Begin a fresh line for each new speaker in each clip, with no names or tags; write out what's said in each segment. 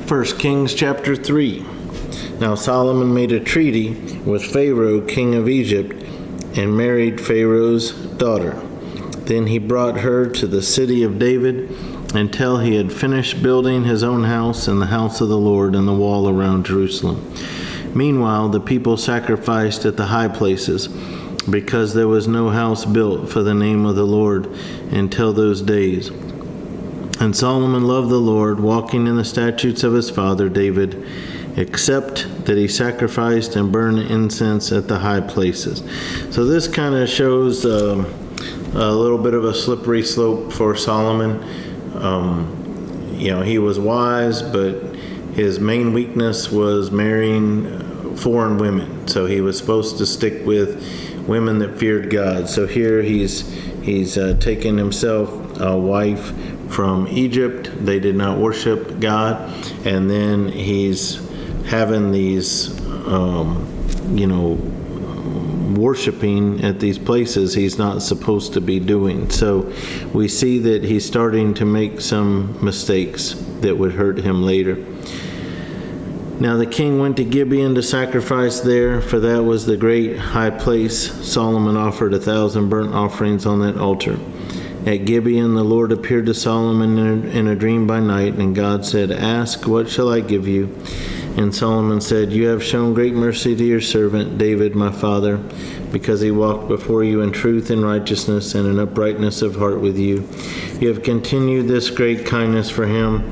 1 Kings chapter 3. Now Solomon made a treaty with Pharaoh, king of Egypt, and married Pharaoh's daughter. Then he brought her to the city of David until he had finished building his own house and the house of the Lord and the wall around Jerusalem. Meanwhile, the people sacrificed at the high places, because there was no house built for the name of the Lord until those days. And Solomon loved the Lord, walking in the statutes of his father David, except that he sacrificed and burned incense at the high places. So this kind of shows a little bit of a slippery slope for Solomon. He was wise, but his main weakness was marrying foreign women. So he was supposed to stick with women that feared God. So here he's taken himself a wife from Egypt. They did not worship God, and then he's having these worshiping at these places he's not supposed to be doing. So we see that he's starting to make some mistakes that would hurt him later. Now the king went to Gibeon to sacrifice there, for that was the great high place. Solomon offered 1,000 burnt offerings on that altar. At Gibeon the Lord appeared to Solomon in a dream by night, and God said, "Ask, what shall I give you?" And Solomon said, "You have shown great mercy to your servant David my father, because he walked before you in truth and righteousness and in uprightness of heart with you. You have continued this great kindness for him,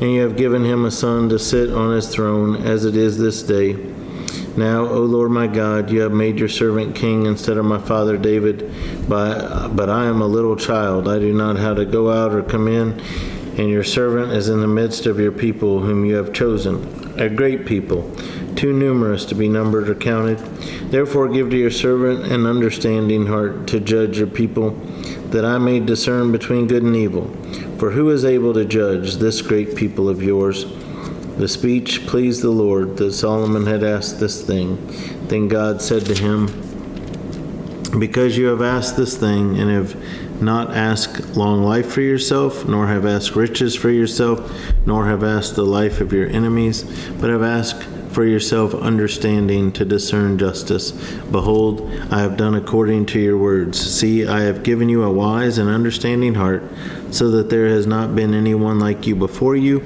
and you have given him a son to sit on his throne, as it is this day. Now, O Lord my God, you have made your servant king instead of my father David, but I am a little child. I do not know how to go out or come in, and your servant is in the midst of your people whom you have chosen, a great people, too numerous to be numbered or counted. Therefore give to your servant an understanding heart to judge your people, that I may discern between good and evil. For who is able to judge this great people of yours?" The speech pleased the Lord, that Solomon had asked this thing. Then God said to him, "Because you have asked this thing, and have not asked long life for yourself, nor have asked riches for yourself, nor have asked the life of your enemies, but have asked for yourself understanding to discern justice. Behold, I have done according to your words. See, I have given you a wise and understanding heart, so that there has not been anyone like you before you,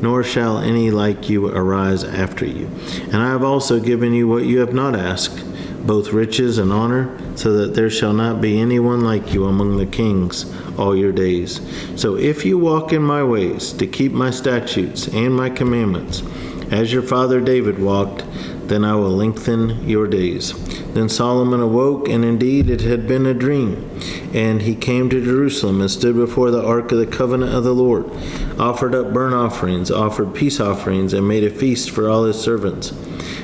nor shall any like you arise after you. And I have also given you what you have not asked, both riches and honor, so that there shall not be anyone like you among the kings all your days. So if you walk in my ways, to keep my statutes and my commandments, as your father David walked, then I will lengthen your days." Then Solomon awoke, and indeed it had been a dream. And he came to Jerusalem and stood before the ark of the covenant of the Lord, offered up burnt offerings, offered peace offerings, and made a feast for all his servants.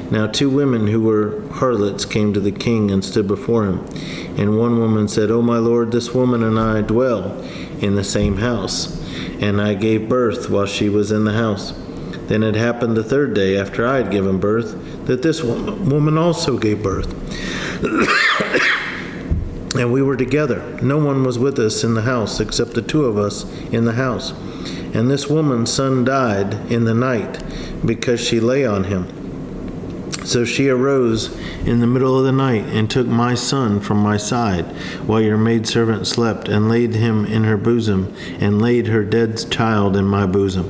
Now 2 women who were harlots came to the king and stood before him. And one woman said, "O my lord, this woman and I dwell in the same house, and I gave birth while she was in the house. Then it happened the 3rd day after I had given birth, that this woman also gave birth. And we were together. No one was with us in the house except the 2 of us in the house. And this woman's son died in the night because she lay on him. So she arose in the middle of the night and took my son from my side while your maidservant slept, and laid him in her bosom, and laid her dead child in my bosom.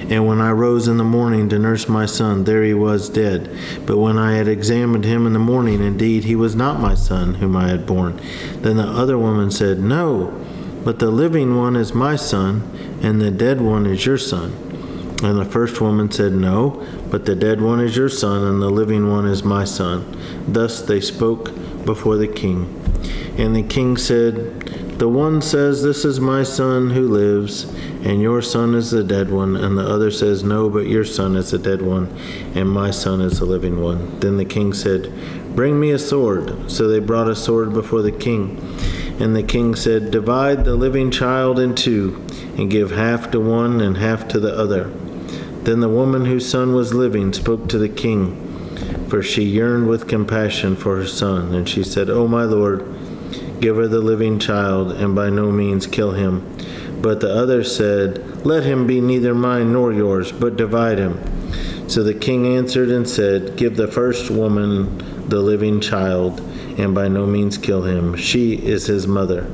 And when I rose in the morning to nurse my son, there he was dead. But when I had examined him in the morning, indeed he was not my son whom I had born." Then the other woman said, "No, but the living one is my son, and the dead one is your son." And the first woman said, "No, but the dead one is your son, and the living one is my son." Thus they spoke before the king. And the king said, "The one says, 'This is my son who lives,' and your son is the dead one. And the other says, 'No, but your son is the dead one, and my son is the living one.' Then the king said, 'Bring me a sword.' So they brought a sword before the king. And the king said, 'Divide the living child in 2, and give half to one and half to the other.' Then the woman whose son was living spoke to the king, for she yearned with compassion for her son. And she said, 'O my lord, give her the living child, and by no means kill him. But the others said, "Let him be neither mine nor yours, but divide him." So the king answered and said, "Give the first woman the living child, and by no means kill him. She is his mother."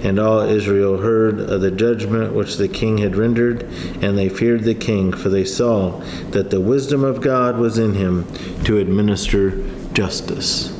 And all Israel heard of the judgment which the king had rendered, and they feared the king, for they saw that the wisdom of God was in him to administer justice.